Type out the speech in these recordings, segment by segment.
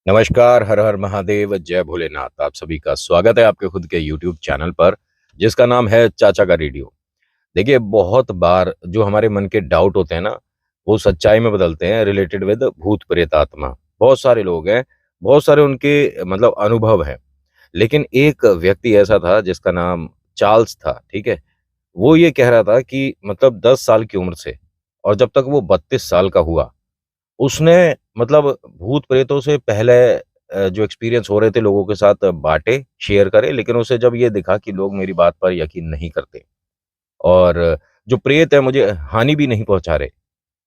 नमस्कार, हर हर महादेव, जय भोलेनाथ। आप सभी का स्वागत है आपके खुद के यूट्यूब चैनल पर, जिसका नाम है चाचा का रेडियो। देखिए, बहुत बार जो हमारे मन के डाउट होते हैं ना, वो सच्चाई में बदलते हैं रिलेटेड विद भूत प्रेत आत्मा। बहुत सारे लोग हैं, बहुत सारे उनके मतलब अनुभव हैं। लेकिन एक व्यक्ति ऐसा था जिसका नाम चार्ल्स था, ठीक है? वो ये कह रहा था कि मतलब 10 साल की उम्र से और जब तक वो 32 साल का हुआ, उसने मतलब भूत-प्रेतों से पहले जो एक्सपीरियंस हो रहे थे लोगों के साथ बाँटे, शेयर करे, लेकिन उसे जब ये दिखा कि लोग मेरी बात पर यकीन नहीं करते और जो प्रेत है मुझे हानि भी नहीं पहुँचा रहे,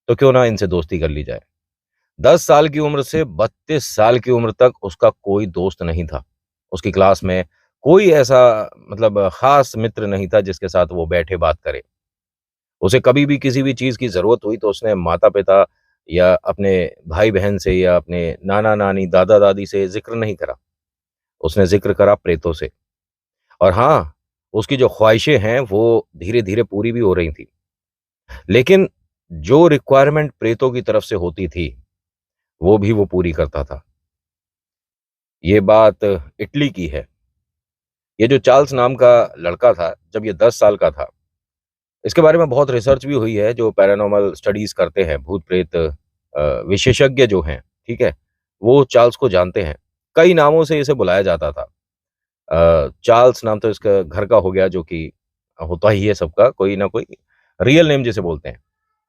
तो क्यों ना इनसे दोस्ती कर ली जाए। 10 साल की उम्र से 32 साल की उम्र तक उसका कोई दोस्त नहीं था। उसकी क्लास में कोई ऐसा मतलब ख़ास मित्र नहीं था जिसके साथ वो बैठे बात करे। उसे कभी भी किसी भी चीज़ की ज़रूरत हुई तो उसने माता-पिता या अपने भाई-बहन से या अपने नाना-नानी, दादा-दादी से ज़िक्र नहीं करा। उसने ज़िक्र करा प्रेतों से और हाँ, उसकी जो ख़्वाहिशें हैं वो धीरे-धीरे पूरी भी हो रही थी। लेकिन जो रिक्वायरमेंट प्रेतों की तरफ से होती थी, वो भी वो पूरी करता था। ये बात इटली की है। ये जो चार्ल्स नाम का लड़का था, जब ये 10 साल का था, इसके बारे में बहुत रिसर्च भी हुई है, जो पैरानॉर्मल स्टडीज़ करते हैं, भूत-प्रेत विशेषज्ञ जो हैं, ठीक है? वो चार्ल्स को जानते हैं। कई नामों से इसे बुलाया जाता था। चार्ल्स नाम तो इसका घर का हो गया, जो कि होता ही है सबका, कोई ना कोई रियल नेम जिसे बोलते हैं।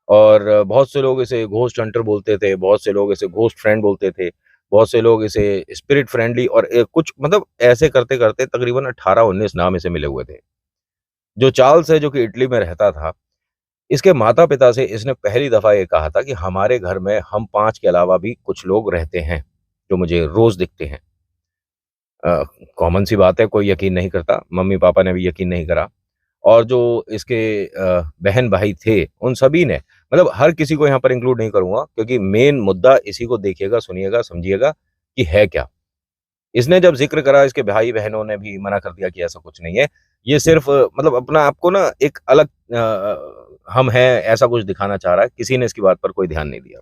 और बहुत से लोग इसे घोस्ट हंटर बोलते थे, बहुत से लोग इसे घोस्ट फ्रेंड बोलते थे, बहुत से लोग इसे स्पिरिट फ्रेंडली और कुछ मतलब ऐसे करते-करते तकरीबन 18-19 नाम इसे मिले हुए थे। जो चार्ल्स है, जो कि इटली में रहता था, इसके माता-पिता से इसने पहली दफ़ा ये कहा था कि हमारे घर में हम 5 के अलावा भी कुछ लोग रहते हैं, जो मुझे रोज़ दिखते हैं। कॉमन सी बात है, कोई यकीन नहीं करता, मम्मी-पापा ने भी यकीन नहीं करा और जो इसके बहन-भाई थे, उन सभी ने मतलब हर किसी को यहाँ पर इंक्लूड नहीं करूँगा क्योंकि मेन मुद्दा इसी को देखिएगा, सुनिएगा, समझिएगा कि है क्या। इसने जब ज़िक्र करा, इसके भाई-बहनों ने भी मना कर दिया कि ऐसा कुछ नहीं है। ये सिर्फ़ मतलब अपना आपको ना एक अलग हम हैं, ऐसा कुछ दिखाना चाह रहा है। किसी ने इसकी बात पर कोई ध्यान नहीं दिया।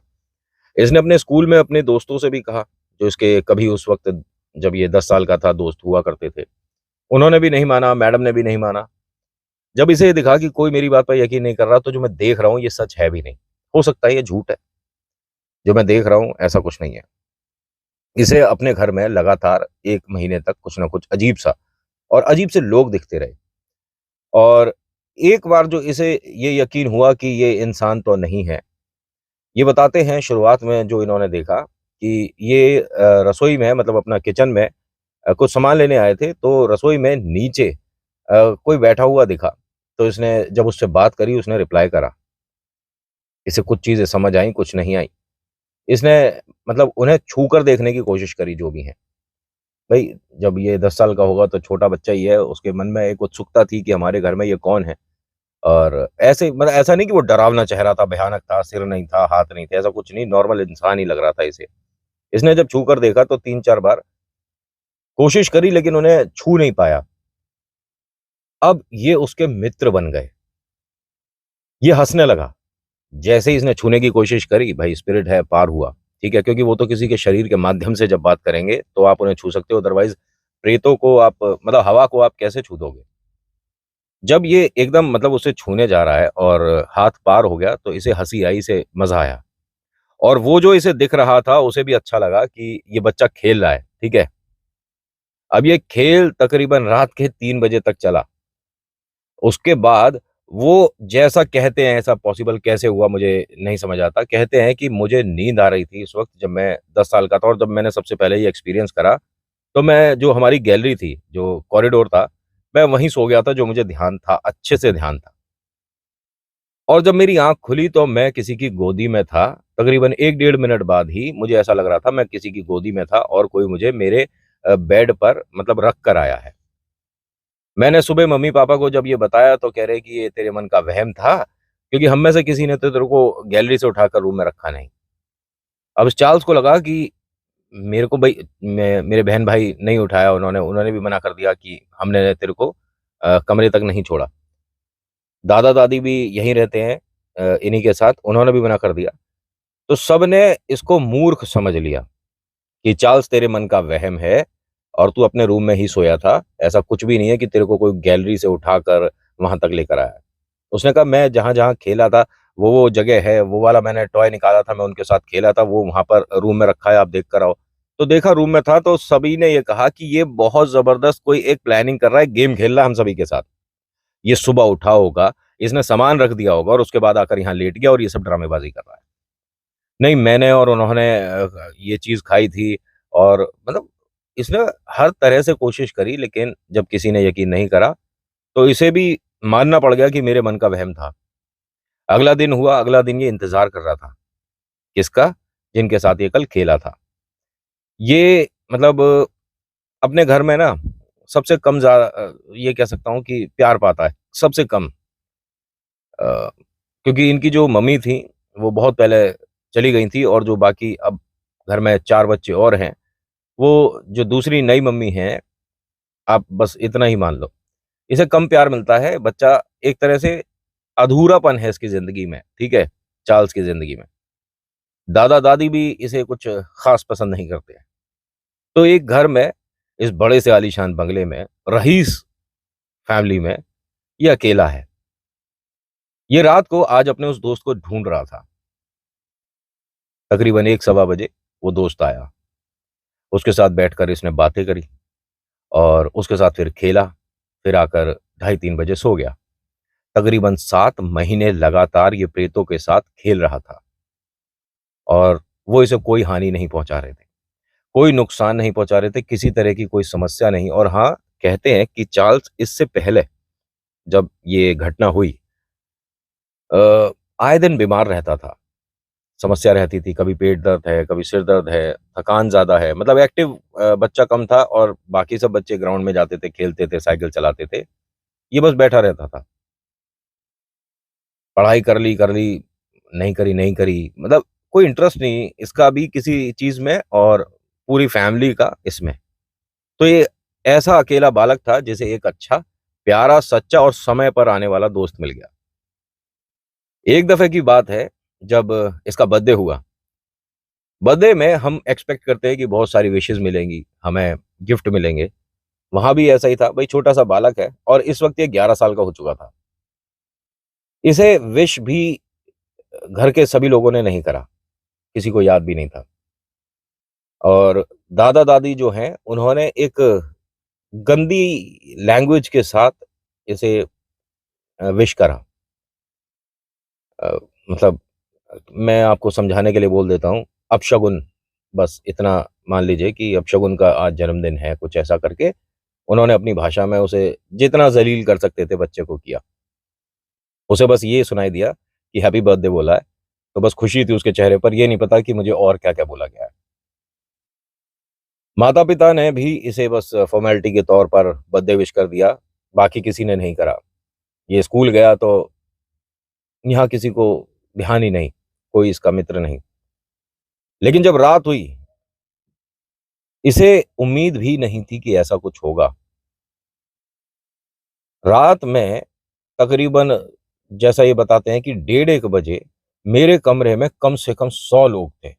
इसने अपने स्कूल में अपने दोस्तों से भी कहा, जो इसके कभी उस वक़्त जब ये 10 साल का था, दोस्त हुआ करते थे। उन्होंने भी नहीं माना, मैडम ने भी नहीं माना। जब इसे दिखा कि कोई मेरी बात पर यकीन नहीं कर रहा, तो जो मैं देख रहा हूँ, ये सच है भी नहीं। हो सकता है ये झूठ है। जो मैं देख रहा हूँ, ऐसा कुछ नहीं है। इसे अपने घर में लगातार 1 महीने तक कुछ न कुछ अजीब-सा और अजीब से लोग दिखते रहे और एक बार जो इसे ये यकीन हुआ कि ये इंसान तो नहीं है, ये बताते हैं शुरुआत में जो इन्होंने देखा कि ये रसोई में मतलब अपना किचन में कुछ सामान लेने आए थे, तो रसोई में नीचे कोई बैठा हुआ दिखा। तो इसने जब उससे बात करी, उसने रिप्लाई करा। इसे कुछ चीज़ें समझ आईं, कुछ नहीं आई। इसने मतलब उन्हें छूकर देखने की कोशिश करी, जो भी हैं। भई, जब ये 10 साल का होगा तो छोटा बच्चा ही है, उसके मन में एक उत्सुकता थी कि हमारे घर में ये कौन है? और ऐसे मतलब ऐसा नहीं कि वो डरावना चेहरा था, भयानक था, सिर नहीं था, हाथ नहीं थे, ऐसा कुछ नहीं, नॉर्मल इंसान ही लग रहा था इसे। इसने जब छूकर देखा तो 3-4 बार कोशिश करी लेकिन उन्हें छू नहीं पाया। अब ये उसके मित्र बन गए। ये हँसने लगा। जैसे ही इसने छूने की कोशिश करी, भाई स्पिरिट है, पार हुआ, ठीक है? क्योंकि वो तो किसी के शरीर के माध्यम से जब बात करेंगे, तो आप उन्हें छू सकते हो, अदरवाइज़ प्रेतों को आप मतलब हवा को आप कैसे छू दोगे? जब ये एकदम मतलब उसे छूने जा रहा है और हाथ पार हो गया, तो इसे हँसी आई, इसे मज़ा आया और वो जो इसे दिख रहा था, उसे भी अच्छा लगा कि ये बच्चा खेल रहा है, ठीक है? अब ये खेल तकरीबन रात के 3 बजे तक चला। उसके बाद वो जैसा कहते हैं, ऐसा पॉसिबल कैसे हुआ मुझे नहीं समझ आता। कहते हैं कि मुझे नींद आ रही थी उस वक़्त, जब मैं 10 साल का था और जब मैंने सबसे पहले ये एक्सपीरियंस करा, तो मैं जो हमारी गैलरी थी, जो कॉरिडोर था, मैं वहीं सो गया था, जो मुझे ध्यान था, अच्छे से ध्यान था। और जब मेरी आँख खुली तो मैं किसी की गोदी में था। तकरीबन 1 डेढ़ मिनट बाद ही मुझे ऐसा लग रहा था मैं किसी की गोदी में था और कोई मुझे मेरे बेड पर मतलब रख कर आया है। मैंने सुबह मम्मी-पापा को जब ये बताया तो कह रहे कि ये तेरे मन का वहम था, क्योंकि हम में से किसी ने तो तेरे को गैलरी से उठाकर रूम में रखा नहीं। अब इस चार्ल्स को लगा कि मेरे को भई मैं मेरे बहन-भाई नहीं उठाया, उन्होंने उन्होंने भी मना कर दिया कि हमने तेरे को कमरे तक नहीं छोड़ा। दादा-दादी भी यहीं रहते हैं इन्हीं के साथ, उन्होंने भी मना कर दिया। तो सबने इसको मूर्ख समझ लिया कि चार्ल्स तेरे मन का वहम है और तू अपने रूम में ही सोया था। ऐसा कुछ भी नहीं है कि तेरे को कोई गैलरी से उठाकर वहां तक लेकर आया है। उसने कहा मैं जहां जहां खेला था वो जगह है, वो वाला मैंने टॉय निकाला था, मैं उनके साथ खेला था, वो वहां पर रूम में रखा है, आप देख कर आओ। तो देखा रूम में था, तो सभी ने ये कहा कि ये बहुत जबरदस्त कोई एक प्लानिंग कर रहा है, गेम खेल रहा है हम सभी के साथ। ये सुबह उठा होगा, इसने सामान रख दिया होगा और उसके बाद आकर यहाँ लेट गया और ये सब ड्रामेबाजी कर रहा है। नहीं, मैंने और उन्होंने ये चीज खाई थी। और मतलब इसने हर तरह से कोशिश करी, लेकिन जब किसी ने यकीन नहीं करा तो इसे भी मानना पड़ गया कि मेरे मन का वहम था। अगला दिन हुआ, अगला दिन ये इंतजार कर रहा था। किसका? जिनके साथ ये कल खेला था। ये मतलब अपने घर में ना सबसे कम ये कह सकता हूँ कि प्यार पाता है, सबसे कम। क्योंकि इनकी जो मम्मी थी वो बहुत पहले चली गई थी, और जो बाकी अब घर में 4 बच्चे और हैं, वो जो दूसरी नई मम्मी हैं, आप बस इतना ही मान लो। इसे कम प्यार मिलता है, बच्चा एक तरह से अधूरापन है इसकी ज़िंदगी में, ठीक है? चार्ल्स की ज़िंदगी में। दादा-दादी भी इसे कुछ ख़ास पसंद नहीं करते हैं। तो एक घर में, इस बड़े से आलीशान बंगले में, रईस फैमिली में, ये अकेला है। ये रात को आज अपने उस दोस्त को ढूँढ रहा था। तकरीबन 1 सवा बजे वो दोस्त आया। उसके साथ बैठकर इसने बातें करी और उसके साथ फिर खेला, फिर आकर ढाई 3 बजे सो गया। तकरीबन 7 महीने लगातार ये प्रेतों के साथ खेल रहा था और वो इसे कोई हानि नहीं पहुँचा रहे थे, कोई नुकसान नहीं पहुँचा रहे थे, किसी तरह की कोई समस्या नहीं। और हाँ, कहते हैं कि चार्ल्स इससे पहले जब ये घटना हुई अ, आए दिन बीमार रहता था। समस्या रहती थी, कभी पेट दर्द है, कभी सिर दर्द है, थकान ज़्यादा है। मतलब एक्टिव बच्चा कम था और बाकी सब बच्चे ग्राउंड में जाते थे, खेलते थे, साइकिल चलाते थे। ये बस बैठा रहता था। पढ़ाई कर ली, नहीं करी, नहीं करी। मतलब कोई इंटरेस्ट नहीं इसका भी किसी चीज़ में, और पूरी फैमिली का इसमें। तो ये ऐसा अकेला बालक था जिसे एक अच्छा, प्यारा, सच्चा और समय पर आने वाला दोस्त मिल गया। एक दफ़े की बात है, जब इसका बर्थडे हुआ। बर्थडे में हम एक्सपेक्ट करते हैं कि बहुत सारी विशेज़ मिलेंगी, हमें गिफ्ट मिलेंगे। वहाँ भी ऐसा ही था, भई छोटा-सा बालक है और इस वक़्त ये 11 साल का हो चुका था। इसे विश भी घर के सभी लोगों ने नहीं करा, किसी को याद भी नहीं था। और दादा-दादी जो हैं, उन्होंने एक गंदी लैंग्वेज के साथ इसे विश करा। अ, मतलब मैं आपको समझाने के लिए बोल देता हूँ, अपशगुन, बस इतना मान लीजिए कि अपशगुन का आज जन्मदिन है, कुछ ऐसा करके उन्होंने अपनी भाषा में उसे जितना ज़लील कर सकते थे बच्चे को किया। उसे बस ये सुनाई दिया कि हैप्पी बर्थडे बोला है, तो बस खुशी थी उसके चेहरे पर, ये नहीं पता कि मुझे और क्या-क्या बोला गया है। माता-पिता ने भी इसे बस फ़ॉर्मेलिटी के तौर पर बर्थडे विश कर दिया, बाकी किसी ने नहीं करा। ये स्कूल गया तो यहाँ किसी को ध्यान ही नहीं, कोई इसका मित्र नहीं। लेकिन जब रात हुई, इसे उम्मीद भी नहीं थी कि ऐसा कुछ होगा। रात में तकरीबन, जैसा ये बताते हैं कि डेढ़ 1 बजे मेरे कमरे में कम से कम 100 लोग थे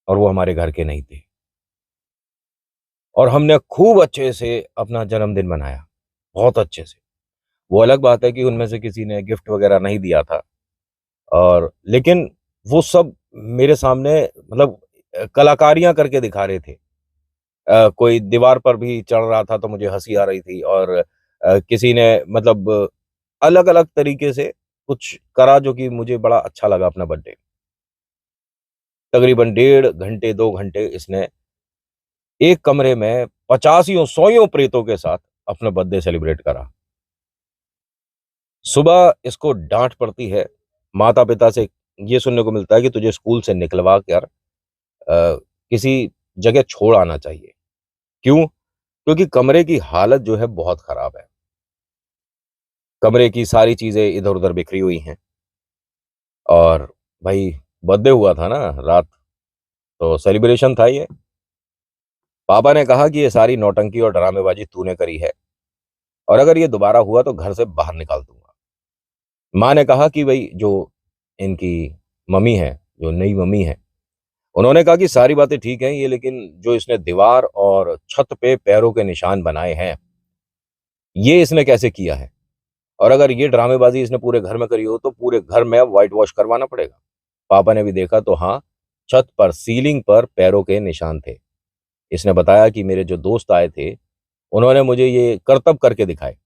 और वो हमारे घर के नहीं थे। और हमने खूब अच्छे से अपना जन्मदिन मनाया, बहुत अच्छे से। वो अलग बात है कि उनमें से किसी ने गिफ्ट वगैरह नहीं दिया था, और लेकिन वो सब मेरे सामने मतलब कलाकारियाँ करके दिखा रहे थे। कोई दीवार पर भी चढ़ रहा था तो मुझे हँसी आ रही थी, और किसी ने मतलब अलग-अलग तरीके से कुछ करा जो कि मुझे बड़ा अच्छा लगा अपना बर्थडे। तकरीबन डेढ़ घंटे, 2 घंटे इसने एक कमरे में पचासियों, सौयों प्रेतों के साथ अपना बर्थडे सेलिब्रेट करा। सुबह इसको डाँट पड़ती है, माता-पिता से ये सुनने को मिलता है कि तुझे स्कूल से निकलवा कर किसी जगह छोड़ आना चाहिए। क्यों? क्योंकि कमरे की हालत जो है बहुत खराब है। कमरे की सारी चीज़ें इधर-उधर बिखरी हुई हैं, और भाई बर्थडे हुआ था ना रात, तो सेलिब्रेशन था ये। पापा ने कहा कि ये सारी नौटंकी और ड्रामेबाज़ी तूने करी है, और अगर ये दोबारा हुआ तो घर से बाहर निकाल दूँगा। माँ ने कहा कि भई जो इनकी मम्मी है, जो नई मम्मी है, उन्होंने कहा कि सारी बातें ठीक हैं ये, लेकिन जो इसने दीवार और छत पे पैरों के निशान बनाए हैं, ये इसने कैसे किया है? और अगर ये ड्रामेबाजी इसने पूरे घर में करी हो, तो पूरे घर में व्हाइट वॉश करवाना पड़ेगा। पापा ने भी देखा तो हाँ, छत पर सीलिंग पर पैरों के निशान थे। इसने बताया कि मेरे जो दोस्त आए थे, उन्होंने मुझे ये करतब करके दिखाए।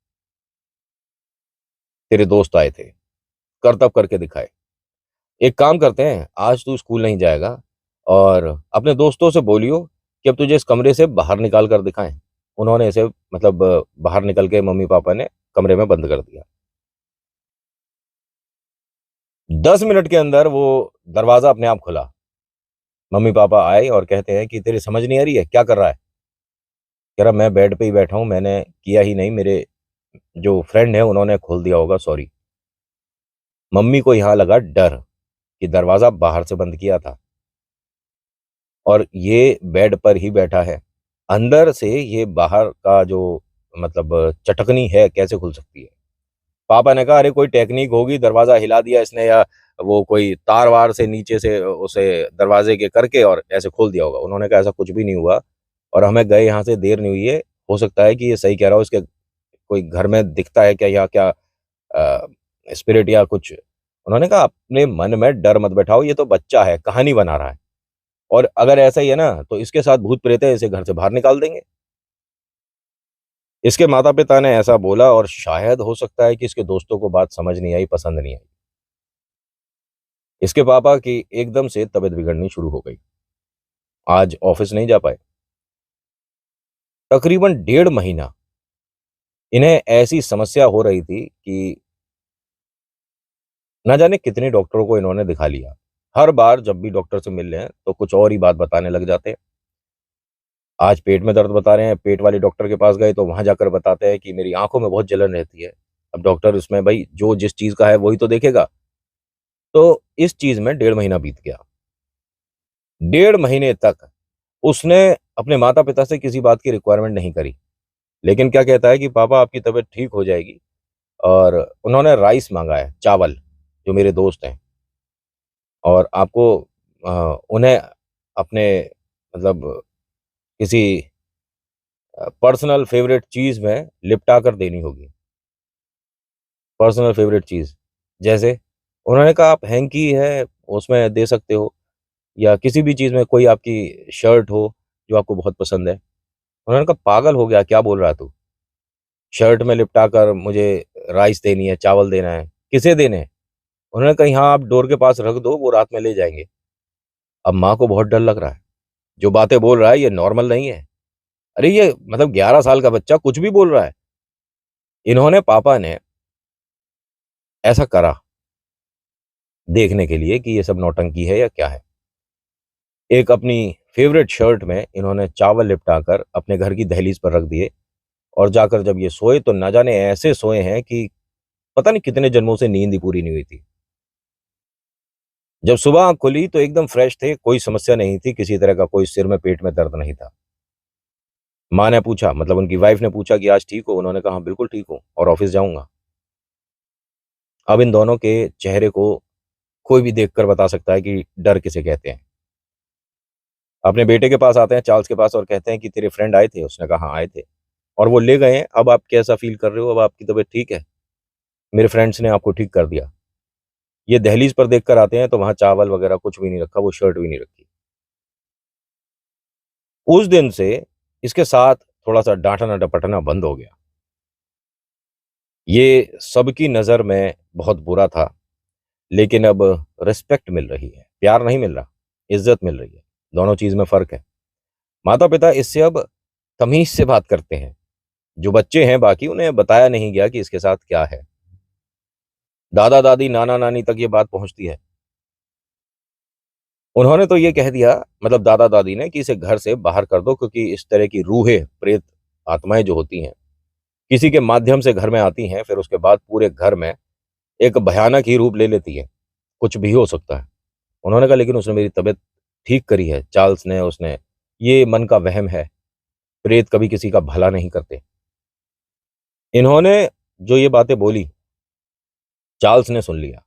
तेरे दोस्त आए थे, करतब करके दिखाए। एक काम करते हैं, आज तू स्कूल नहीं जाएगा और अपने दोस्तों से बोलियो कि अब तुझे इस कमरे से बाहर निकाल कर दिखाएं। उन्होंने इसे मतलब बाहर निकल के मम्मी पापा ने कमरे में बंद कर दिया। 10 मिनट के अंदर वो दरवाजा अपने आप खुला। मम्मी पापा आए और कहते हैं कि तेरी समझ नहीं आ रही है, क्या कर रहा है? कह रहा मैं बेड पे ही बैठा हूँ, मैंने किया ही नहीं, मेरे जो फ्रेंड है उन्होंने खोल दिया होगा, सॉरी। मम्मी को यहाँ लगा डर कि दरवाजा बाहर से बंद किया था और ये बेड पर ही बैठा है। अंदर से ये बाहर का जो मतलब चटकनी है कैसे खुल सकती है? पापा ने कहा अरे कोई टेक्निक होगी, दरवाजा हिला दिया इसने, या वो कोई तार वार से नीचे से उसे दरवाजे के करके और ऐसे खोल दिया होगा। उन्होंने कहा ऐसा कुछ भी नहीं हुआ और हमें गए यहाँ से देर नहीं हुई है, हो सकता है कि ये सही कह रहा हो, इसके कोई घर में दिखता है क्या, यहाँ क्या स्पिरिट या कुछ। उन्होंने कहा अपने मन में डर मत बैठाओ, ये तो बच्चा है, कहानी बना रहा है, और अगर ऐसा ही है ना तो इसके साथ भूत प्रेत है, इसे घर से बाहर निकाल देंगे। इसके माता पिता ने ऐसा बोला और शायद हो सकता है कि इसके दोस्तों को बात समझ नहीं आई, पसंद नहीं आई। इसके पापा की एकदम से तबीयत बिगड़नी शुरू हो गई। आज ऑफिस नहीं जा पाए। तकरीबन 1.5 महीना इन्हें ऐसी समस्या हो रही थी कि न जाने कितने डॉक्टरों को इन्होंने दिखा लिया। हर बार जब भी डॉक्टर से मिल रहे हैं तो कुछ और ही बात बताने लग जाते हैं। आज पेट में दर्द बता रहे हैं, पेट वाले डॉक्टर के पास गए तो वहां जाकर बताते हैं कि मेरी आंखों में बहुत जलन रहती है। अब डॉक्टर इसमें भाई जो जिस चीज का है वही तो देखेगा। तो इस चीज में 1.5 महीना बीत गया। 1.5 महीने तक उसने अपने माता पिता से किसी बात की रिक्वायरमेंट नहीं करी, लेकिन क्या कहता है कि पापा आपकी तबीयत ठीक हो जाएगी। और उन्होंने राइस मांगा है, चावल, जो मेरे दोस्त हैं, और आपको उन्हें अपने मतलब किसी पर्सनल फेवरेट चीज में लिपटा कर देनी होगी। पर्सनल फेवरेट चीज जैसे उन्होंने कहा आप हैंकी है उसमें दे सकते हो, या किसी भी चीज में कोई आपकी शर्ट हो जो आपको बहुत पसंद है। उन्होंने कहा पागल हो गया, क्या बोल रहा है तू? शर्ट में लिपटा कर मुझे राइस देनी है, चावल देना है, किसे देने हैं? उन्होंने कहा हाँ आप डोर के पास रख दो, वो रात में ले जाएंगे। अब माँ को बहुत डर लग रहा है, जो बातें बोल रहा है ये नॉर्मल नहीं है। अरे ये मतलब 11 साल का बच्चा कुछ भी बोल रहा है। इन्होंने पापा ने ऐसा करा देखने के लिए कि ये सब नौटंकी है या क्या है। एक अपनी फेवरेट शर्ट में इन्होंने चावल लिपटाकर अपने घर की दहलीज पर रख दिए, और जाकर जब ये सोए तो न जाने ऐसे सोए हैं कि पता नहीं कितने जन्मों से नींद ही पूरी नहीं हुई थी। जब सुबह आंख खुली तो एकदम फ्रेश थे, कोई समस्या नहीं थी, किसी तरह का कोई सिर में पेट में दर्द नहीं था। माँ ने पूछा, मतलब उनकी वाइफ ने पूछा कि आज ठीक हो? उन्होंने कहा हाँ बिल्कुल ठीक हूँ और ऑफिस जाऊंगा। अब इन दोनों के चेहरे को कोई भी देखकर बता सकता है कि डर किसे कहते हैं। अपने बेटे के पास आते हैं, चार्ल्स के पास, और कहते हैं कि तेरे फ्रेंड आए थे? उसने कहा हाँ आए थे और वो ले गए हैं, अब आप कैसा फील कर रहे हो? अब आपकी तबीयत ठीक है? मेरे फ्रेंड्स ने आपको ठीक कर दिया। ये दहलीज पर देखकर आते हैं तो वहां चावल वगैरह कुछ भी नहीं रखा, वो शर्ट भी नहीं रखी। उस दिन से इसके साथ थोड़ा सा डांटना डपटना बंद हो गया। ये सबकी नज़र में बहुत बुरा था, लेकिन अब रिस्पेक्ट मिल रही है, प्यार नहीं मिल रहा, इज्जत मिल रही है। दोनों चीज में फर्क है। माता पिता इससे अब तमीज से बात करते हैं। जो बच्चे हैं बाकी उन्हें बताया नहीं गया कि इसके साथ क्या है। दादा दादी नाना नानी तक ये बात पहुंचती है। उन्होंने तो ये कह दिया, मतलब दादा दादी ने, कि इसे घर से बाहर कर दो, क्योंकि इस तरह की रूहें, प्रेत आत्माएं जो होती हैं, किसी के माध्यम से घर में आती हैं, फिर उसके बाद पूरे घर में एक भयानक ही रूप ले लेती है। कुछ भी हो सकता है। उन्होंने कहा लेकिन उसने मेरी तबीयत ठीक करी है, चार्ल्स ने, उसने, ये मन का वहम है, प्रेत कभी किसी का भला नहीं करते। इन्होंने जो ये बातें बोली, चार्ल्स ने सुन लिया।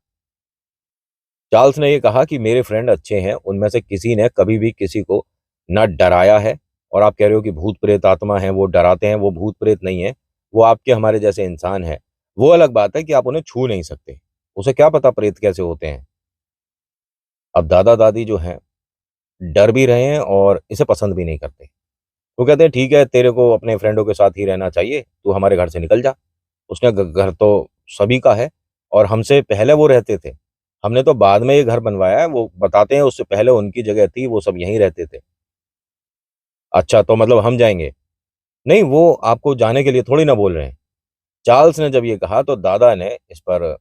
चार्ल्स ने ये कहा कि मेरे फ्रेंड अच्छे हैं, उनमें से किसी ने कभी भी किसी को ना डराया है। और आप कह रहे हो कि भूत प्रेत आत्मा है वो डराते हैं, वो भूत प्रेत नहीं है, वो आपके हमारे जैसे इंसान है। वो अलग बात है कि आप उन्हें छू नहीं सकते। उसे क्या पता प्रेत कैसे होते हैं। अब दादा दादी जो हैं डर भी रहे हैं और इसे पसंद भी नहीं करते। वो कहते हैं ठीक है, तेरे को अपने फ्रेंडों के साथ ही रहना चाहिए, तू हमारे घर से निकल जा। उसने घर तो सभी का है और हमसे पहले वो रहते थे। हमने तो बाद में ये घर बनवाया है। वो बताते हैं उससे पहले उनकी जगह थी, वो सब यहीं रहते थे। अच्छा, तो मतलब हम जाएंगे? नहीं, वो आपको जाने के लिए थोड़ी ना बोल रहे हैं। चार्ल्स ने जब ये कहा तो दादा ने इस पर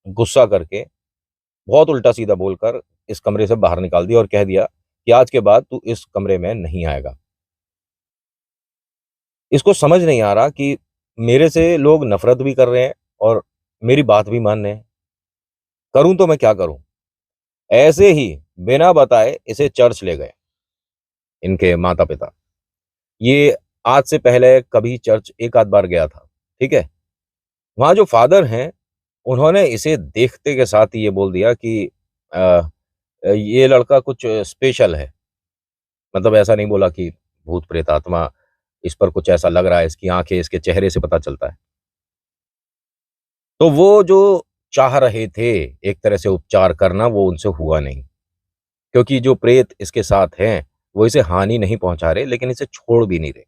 गुस्सा करके बहुत उल्टा सीधा बोलकर इस कमरे से बाहर निकाल दिया और कह दिया कि आज के बाद तू इस कमरे में नहीं आएगा। इसको समझ नहीं आ रहा कि मेरे से लोग नफरत भी कर रहे हैं और मेरी बात भी मान रहे हैं। करूं तो मैं क्या करूं? ऐसे ही बिना बताए इसे चर्च ले गए इनके माता पिता। ये आज से पहले कभी चर्च एक आध बार गया था, ठीक है। वहां जो फादर हैं उन्होंने इसे देखते के साथ ही ये बोल दिया कि अ, ये लड़का कुछ स्पेशल है। मतलब ऐसा नहीं बोला कि भूत प्रेत आत्मा, इस पर कुछ ऐसा लग रहा है, इसकी आंखें, इसके चेहरे से पता चलता है। तो वो जो चाह रहे थे एक तरह से उपचार करना, वो उनसे हुआ नहीं। क्योंकि जो प्रेत इसके साथ हैं, वो इसे हानि नहीं पहुंचा रहे, लेकिन इसे छोड़ भी नहीं रहे।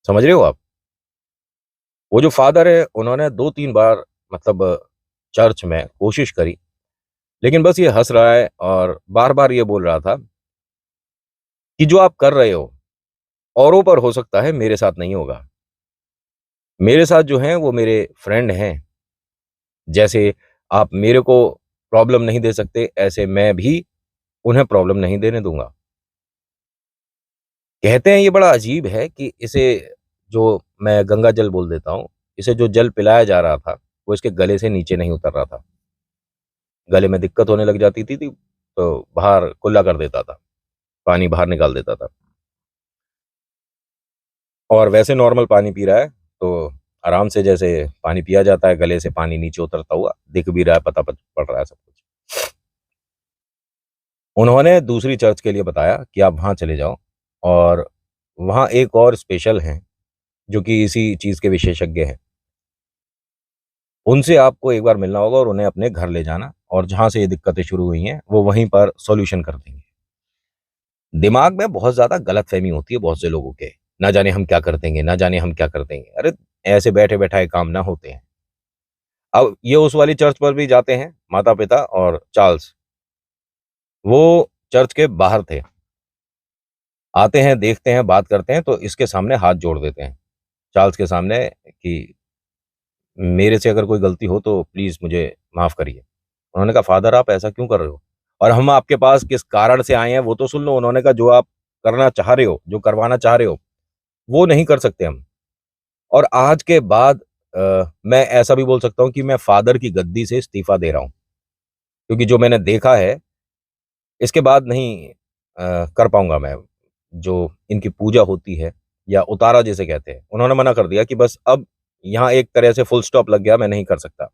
समझ रहे हो आप? वो जो फादर है, उन्होंने 2-3 बार मतलब चर्च में कोशिश करी, लेकिन बस ये हँस रहा है और बार-बार ये बोल रहा था कि जो आप कर रहे हो, औरों पर हो सकता है, मेरे साथ नहीं होगा। मेरे साथ जो हैं, वो मेरे फ्रेंड हैं। जैसे आप मेरे को प्रॉब्लम नहीं दे सकते, ऐसे मैं भी उन्हें प्रॉब्लम नहीं देने दूँगा। कहते हैं ये बड़ा अजीब है कि इसे, जो मैं गंगा जल बोल देता हूँ, इसे जो जल पिलाया जा रहा था, वो इसके गले से नीचे नहीं उतर रहा था। गले में दिक्कत होने लग जाती थी, तो बाहर कुल्ला कर देता था, पानी बाहर निकाल देता था। और वैसे नॉर्मल पानी पी रहा है, तो आराम से जैसे पानी पिया जाता है, गले से पानी नीचे उतरता हुआ, दिख भी रहा है, पता पड़ रहा है सब कुछ। उन्होंने दूसरी चर्च के लिए बताया कि आप वहाँ चले जाओ और वहाँ एक और स्पेशल हैं, जो कि इसी चीज़ के विशेषज्ञ हैं। उनसे आपको एक बार मिलना होगा और उन्हें अपने घर ले जाना और जहाँ से ये दिक्कतें शुरू हुई हैं, वो वहीं पर सॉल्यूशन कर देंगे। दिमाग में बहुत ज़्यादा गलतफ़हमी होती है बहुत से लोगों के, ना जाने हम क्या कर देंगे, ना जाने हम क्या कर देंगे। अरे! ऐसे बैठे-बैठाए काम ना होते हैं। अब ये उस वाली चर्च पर भी जाते हैं, माता-पिता और चार्ल्स। वो चर्च के बाहर थे। आते हैं, देखते हैं, बात करते हैं, तो इसके सामने हाथ जोड़ देते हैं, चार्ल्स के सामने, कि मेरे से अगर कोई गलती हो तो प्लीज़ मुझे माफ़ करिए। उन्होंने कहा, "फ़ादर आप ऐसा क्यों कर रहे हो? और हम आपके पास किस कारण से आए हैं वो तो सुन लो।" उन्होंने कहा, "जो आप करना चाह रहे हो, जो करवाना चाह रहे हो, वो नहीं कर सकते हम। और आज के बाद मैं ऐसा भी बोल सकता हूँ कि मैं फ़ादर की गद्दी से इस्तीफ़ा दे रहा हूँ। क्योंकि जो मैंने देखा है, इसके बाद नहीं कर पाऊँगा मैं, जो इनकी पूजा होती है या उतारा जिसे कहते हैं।" उन्होंने मना कर दिया कि बस अब यहाँ एक तरह से फुल स्टॉप लग गया, मैं नहीं कर सकता।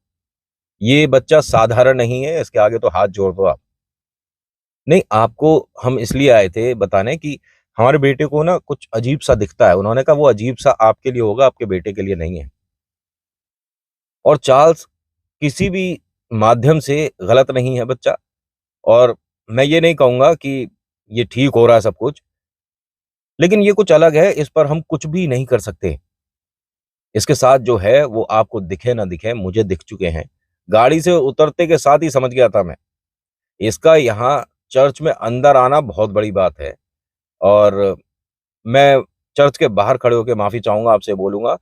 ये बच्चा साधारण नहीं है, इसके आगे तो हाथ जोड़ दो आप। नहीं, आपको हम इसलिए आए थे बताने कि हमारे बेटे को ना कुछ अजीब-सा दिखता है। उन्होंने कहा वो अजीब-सा आपके लिए होगा, आपके बेटे के लिए नहीं है। और चार्ल्स किसी भी माध्यम से गलत नहीं है बच्चा। और मैं ये नहीं कहूँगा कि ये ठीक हो रहा है सब कुछ, लेकिन ये कुछ अलग है, इस पर हम कुछ भी नहीं कर सकते। इसके साथ जो है वो आपको दिखे ना दिखे, मुझे दिख चुके हैं। गाड़ी से उतरते के साथ ही समझ गया था मैं। इसका यहाँ चर्च में अंदर आना बहुत बड़ी बात है। और मैं चर्च के बाहर खड़े होके माफ़ी चाहूँगा, आपसे बोलूँगा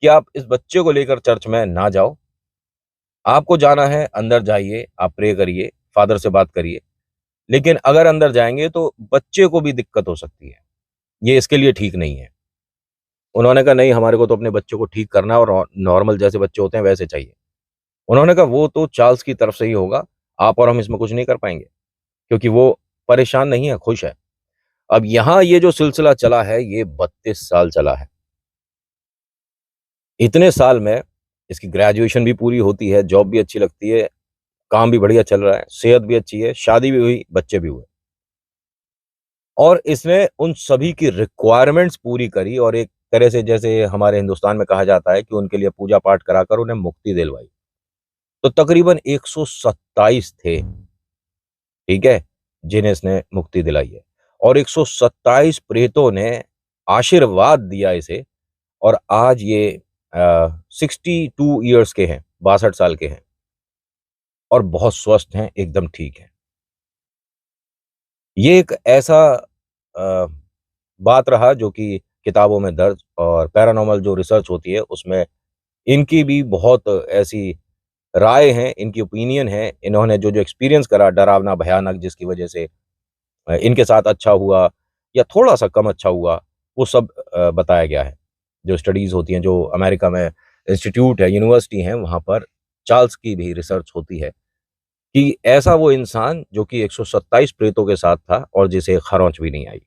कि आप इस बच्चे को लेकर चर्च में ना जाओ। आपको जाना है, अंदर जाइए, आप प्रे करिए, फ़ादर से बात करिए। लेकिन अगर अंदर जाएँगे तो बच्चे को भी दिक्कत हो सकती है। ये इसके लिए ठीक नहीं है। उन्होंने कहा, नहीं हमारे को तो अपने बच्चों को ठीक करना है और नॉर्मल जैसे बच्चे होते हैं वैसे चाहिए। उन्होंने कहा वो तो चार्ल्स की तरफ से ही होगा, आप और हम इसमें कुछ नहीं कर पाएँगे। क्योंकि वो परेशान नहीं है, खुश है। अब यहाँ ये जो सिलसिला चला है, ये 32 साल चला है। इतने साल में इसकी ग्रेजुएशन भी पूरी होती है, जॉब भी अच्छी लगती है, काम भी बढ़िया चल रहा है, सेहत भी अच्छी है, शादी भी हुई, बच्चे भी हुए और इसने उन सभी की रिक्वायरमेंट्स पूरी करी और एक तरह से जैसे हमारे हिंदुस्तान में कहा जाता है कि उनके लिए पूजा पाठ कराकर उन्हें मुक्ति दिलवाई। तो तकरीबन 127 थे, ठीक है, जिन्हें इसने मुक्ति दिलाई है और 127 प्रेतों ने आशीर्वाद दिया इसे और आज ये 62 ईयर्स के हैं, 62 साल के हैं और बहुत स्वस्थ हैं, एकदम ठीक हैं। ये एक ऐसा अ, बात रहा जो कि किताबों में दर्ज और पैरानॉर्मल जो रिसर्च होती है उसमें इनकी भी बहुत ऐसी राय हैं, इनकी ओपिनियन है, इन्होंने जो-जो एक्सपीरियंस करा डरावना, भयानक जिसकी वजह से इनके साथ अच्छा हुआ या थोड़ा-सा कम अच्छा हुआ, वो सब बताया गया है। जो स्टडीज़ होती हैं, जो अमेरिका में इंस्टीट्यूट है, यूनिवर्सिटी हैं, वहाँ पर चार्ल्स की भी रिसर्च होती है कि ऐसा वो इंसान जो कि 127 प्रेतों के साथ था और जिसे खरोंच भी नहीं आई।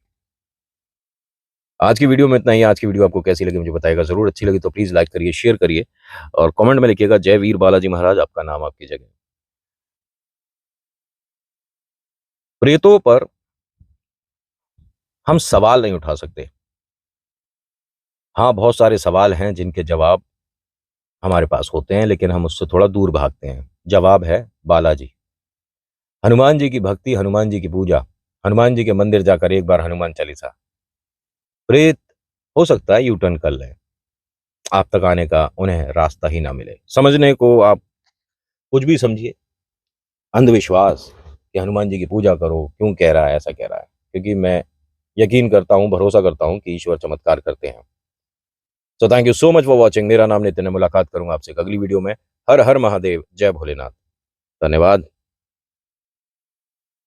आज की वीडियो में इतना ही। आज की वीडियो आपको कैसी लगी मुझे बताइएगा ज़रूर। अच्छी लगी तो प्लीज़ लाइक करिए, शेयर करिए और कमेंट में लिखिएगा जय वीर बालाजी महाराज, आपका नाम आपकी जगह। प्रेतों पर हम सवाल नहीं उठा सकते। हाँ, बहुत सारे सवाल हैं जिनके जवाब हमारे पास होते हैं, लेकिन हम उससे थोड़ा दूर भागते हैं। जवाब है बालाजी। हनुमान जी की भक्ति, हनुमान जी की पूजा, हनुमान जी के मंदिर जाकर एक बार हनुमान चालीसा। प्रेत हो सकता है यू टर्न कर लें, आप तक आने का उन्हें रास्ता ही ना मिले। समझने को आप कुछ भी समझिए, अंधविश्वास कि हनुमान जी की पूजा करो, क्यों कह रहा है, ऐसा कह रहा है। क्योंकि मैं यकीन करता हूँ, भरोसा करता हूँ कि ईश्वर चमत्कार करते हैं। So thank you so much for watching. मेरा नाम नितिन है, मुलाकात करूंगा आपसे एक अगली वीडियो में। हर हर महादेव, जय भोलेनाथ। धन्यवाद।